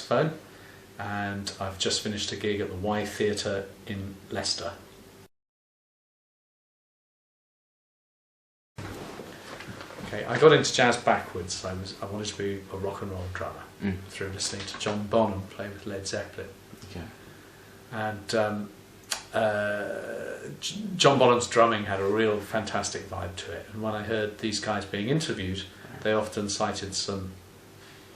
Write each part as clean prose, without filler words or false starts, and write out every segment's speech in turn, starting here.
saxophone, and I've just finished a gig at the Y Theatre in Leicester. Okay, I got into jazz backwards. I wanted to be a rock and roll drummer through listening to John Bonham play with Led Zeppelin. Okay. And John Bonham's drumming had a real fantastic vibe to it. And when I heard these guys being interviewed, they often cited some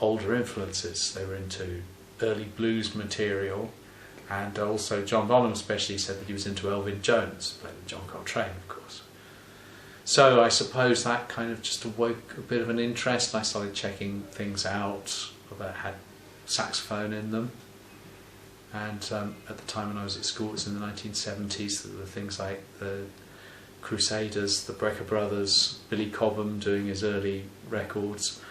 older influences. They were into early blues material, and also John Bonham especially said that he was into Elvin Jones, played with John Coltrane, of course. So I suppose that kind of just awoke a bit of an interest. I started checking things out that had saxophone in them. And at the time when I was at school, it was in the 1970s, there were things like the Crusaders, the Brecker Brothers, Billy Cobham doing his early records.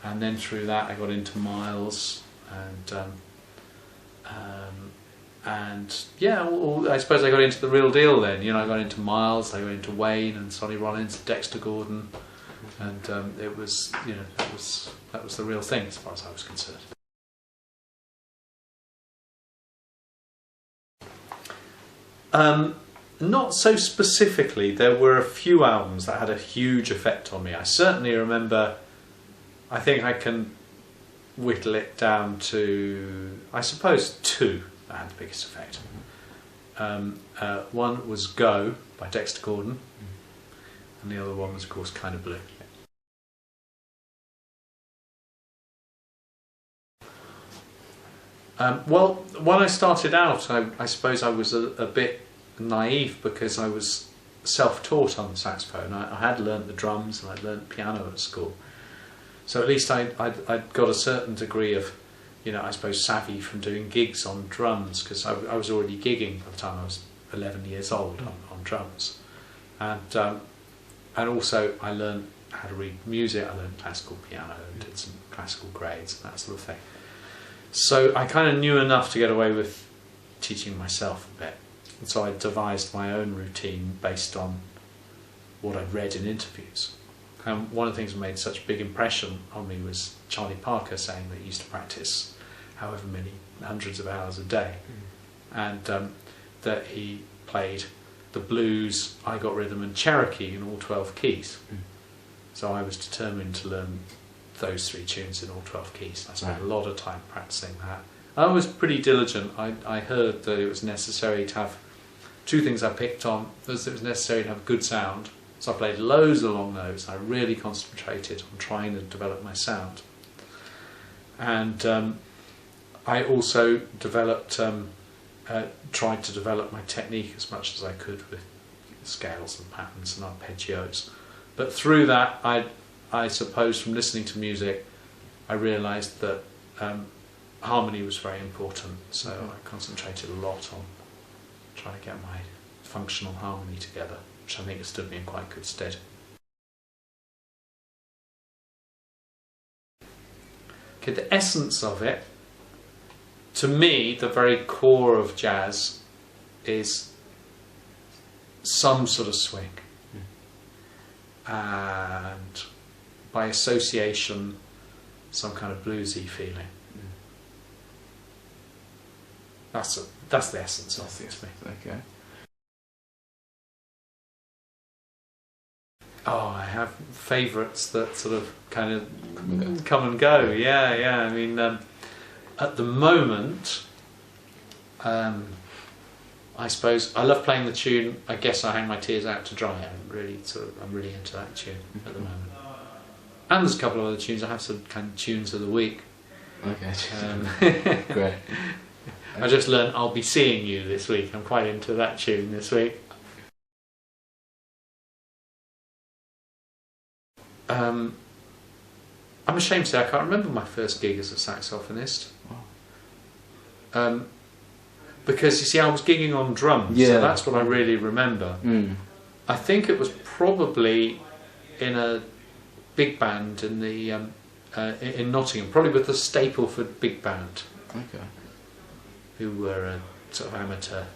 And then through that I got into Miles and yeah, well, I suppose I got into the real deal then. You know, I got into Miles, I got into Wayne and Sonny Rollins, Dexter Gordon, and it was, you know, that was the real thing as far as I was concerned. Not so specifically. There were a few albums that had a huge effect on me. I certainly remember. I think I can whittle it down to, I suppose, two that had the biggest effect. One was Go by Dexter Gordon, and the other one was, of course, Kind of Blue. Well, when I started out, I suppose I was a bit naive because I was self-taught on the saxophone. I had learnt the drums and I'd learnt piano at school. So at least I'd got a certain degree of, you know, I suppose savvy from doing gigs on drums, because I was already gigging by the time I was 11 years old on drums. And also I learnt how to read music, I learnt classical piano and did some classical grades and that sort of thing. So I kind of knew enough to get away with teaching myself a bit. And so I devised my own routine based on what I'd read in interviews. And one of the things that made such a big impression on me was Charlie Parker saying that he used to practice however many hundreds of hours a day. And that he played the blues, I Got Rhythm and Cherokee in all 12 keys. So I was determined to learn those three tunes in all 12 keys. I spent a lot of time practicing that. I was pretty diligent. I heard that it was necessary to have two things I picked on. Was it was necessary to have good sound. So I played loads of long notes. I really concentrated on trying to develop my sound. And I also developed, tried to develop my technique as much as I could with scales and patterns and arpeggios. But through that, I suppose from listening to music, I realised that harmony was very important. So I concentrated a lot on trying to get my functional harmony together, which I think has stood me in quite good stead. Okay, the essence of it, to me, the very core of jazz is some sort of swing. And by association, some kind of bluesy feeling. That's the essence of it to me. Okay. Oh, I have favourites that sort of kind of come and go. Yeah. I mean, at the moment, I suppose I love playing the tune I Guess I Hang My Tears Out to Dry. I'm really into that tune at the moment. And there's a couple of other tunes. I have some kind of tunes of the week. Okay. Great. I just learned I'll Be Seeing You this week. I'm quite into that tune this week. I'm ashamed to say I can't remember my first gig as a saxophonist. Because you see, I was gigging on drums, so that's what I really remember. I think it was probably in a big band in the in Nottingham, probably with the Stapleford Big Band, who were a sort of amateur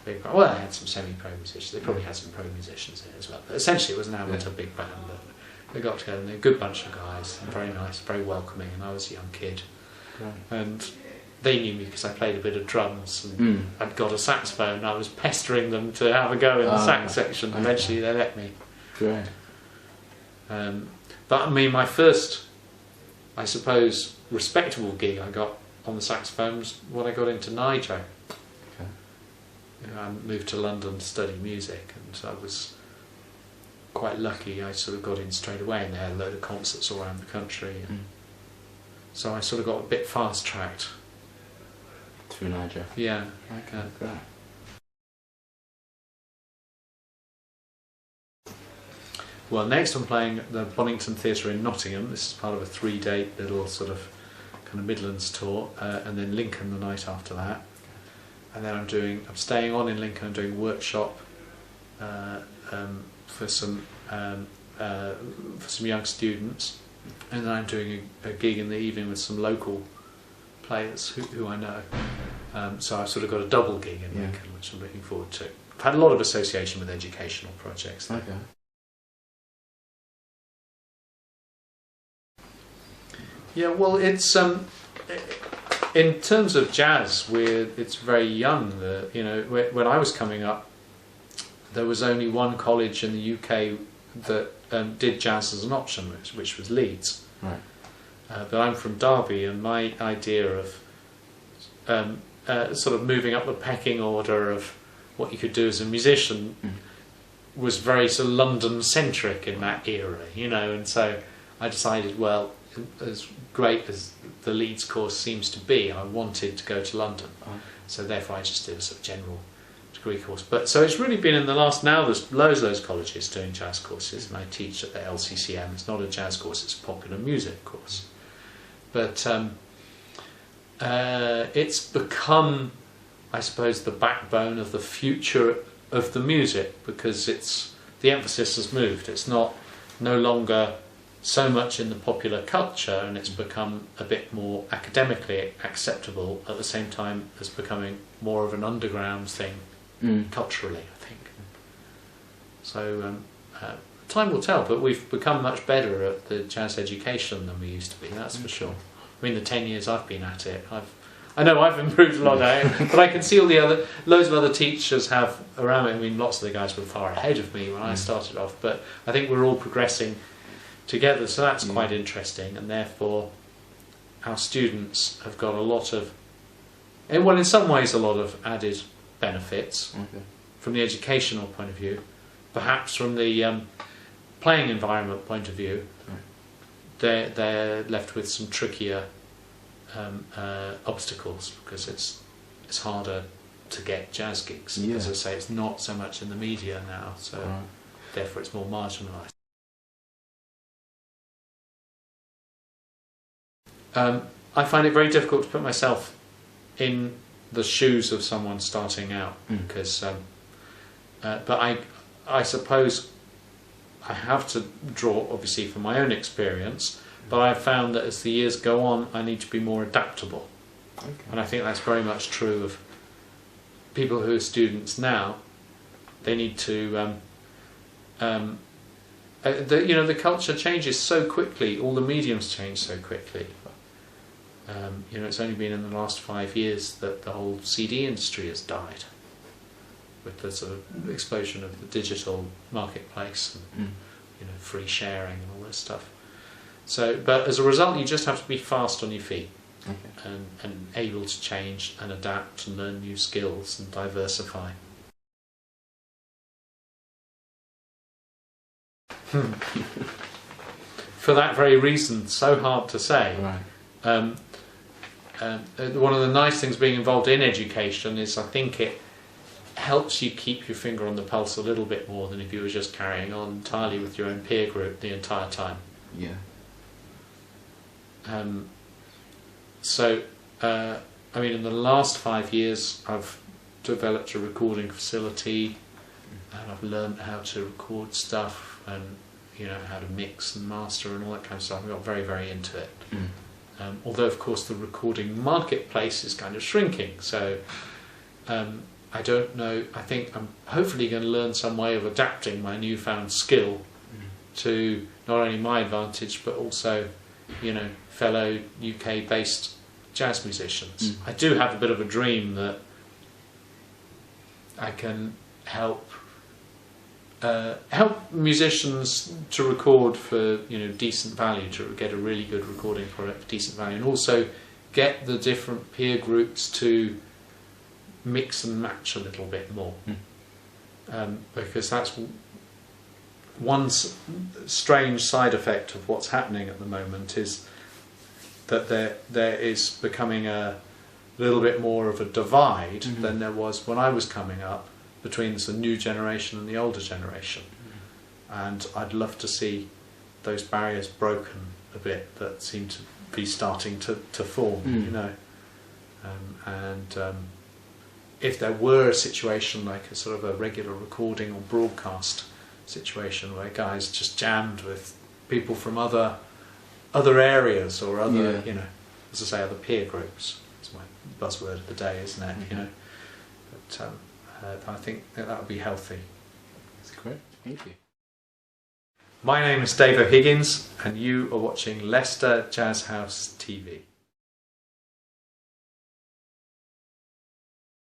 big band. Well, they had some semi-pro musicians. They probably had some pro musicians in it as well. But essentially, it was an amateur big band. But they got together, and they're a good bunch of guys, and very nice, very welcoming. And I was a young kid, and they knew me because I played a bit of drums and I'd got a saxophone and I was pestering them to have a go in the sax section. Okay. Eventually they let me. Great. But I mean, my first, I suppose, respectable gig I got on the saxophone was when I got into Nitro. Okay. I moved to London to study music, and so I was quite lucky. I sort of got in straight away, and they had a load of concerts all around the country. So I sort of got a bit fast-tracked. Through Nitro. Yeah, like that. Great. Well, next I'm playing at the Bonington Theatre in Nottingham. This is part of a 3-date little sort of kind of Midlands tour, and then Lincoln the night after that. And then I'm staying on in Lincoln. I'm doing a workshop for some young students, and then I'm doing a gig in the evening with some local players who I know. So I've sort of got a double gig in Lincoln, which I'm looking forward to. I've had a lot of association with educational projects there. Okay. Yeah, well, it's in terms of jazz, it's very young. When I was coming up, there was only one college in the UK that did jazz as an option, which was Leeds. Right. But I'm from Derby, and my idea of sort of moving up the pecking order of what you could do as a musician was very sort of London-centric in that era, and so I decided, well, as great as the Leeds course seems to be, I wanted to go to London. So therefore I just did a sort of general degree course. But so it's really been in the last, now there's loads of those colleges doing jazz courses, and I teach at the LCCM. It's not a jazz course, it's a popular music course. But it's become, I suppose, the backbone of the future of the music, because the emphasis has moved. It's no longer so much in the popular culture, and it's become a bit more academically acceptable at the same time as becoming more of an underground thing culturally, I think. So time will tell, but we've become much better at the jazz education than we used to be, that's for sure. I mean, the 10 years I've been at it, I know I've improved a lot at it, but I can see loads of other teachers have around me. I mean, lots of the guys were far ahead of me when I started off, but I think we're all progressing together, so that's quite interesting, and therefore our students have got a lot of, well, in some ways a lot of added benefits from the educational point of view. Perhaps from the playing environment point of view, they're left with some trickier obstacles, because it's harder to get jazz gigs. As I say, it's not so much in the media now, so therefore it's more marginalised. I find it very difficult to put myself in the shoes of someone starting out, because, but I suppose I have to draw, obviously, from my own experience, but I've found that as the years go on, I need to be more adaptable. And I think that's very much true of people who are students now. They need to, the culture changes so quickly, all the mediums change so quickly. It's only been in the last 5 years that the whole CD industry has died, with the sort of explosion of the digital marketplace and free sharing and all this stuff. So, but as a result, you just have to be fast on your feet and able to change and adapt and learn new skills and diversify. For that very reason, so hard to say. Right. One of the nice things being involved in education is I think it helps you keep your finger on the pulse a little bit more than if you were just carrying on entirely with your own peer group the entire time. Yeah. I mean, in the last 5 years I've developed a recording facility, and I've learned how to record stuff, and how to mix and master and all that kind of stuff. I got very, very into it. Although, of course, the recording marketplace is kind of shrinking, so I don't know. I think I'm hopefully going to learn some way of adapting my newfound skill to not only my advantage, but also, fellow UK-based jazz musicians. I do have a bit of a dream that I can help musicians to record for decent value, to get a really good recording product for decent value, and also get the different peer groups to mix and match a little bit more, because that's one strange side effect of what's happening at the moment, is that there is becoming a little bit more of a divide than there was when I was coming up, between the new generation and the older generation. And I'd love to see those barriers broken a bit that seem to be starting to form, if there were a situation like a sort of a regular recording or broadcast situation where guys just jammed with people from other areas or other, as I say, other peer groups. It's my buzzword of the day, isn't it? But I think that would be healthy. That's great. Thank you. My name is Dave O'Higgins, and you are watching Leicester Jazz House TV.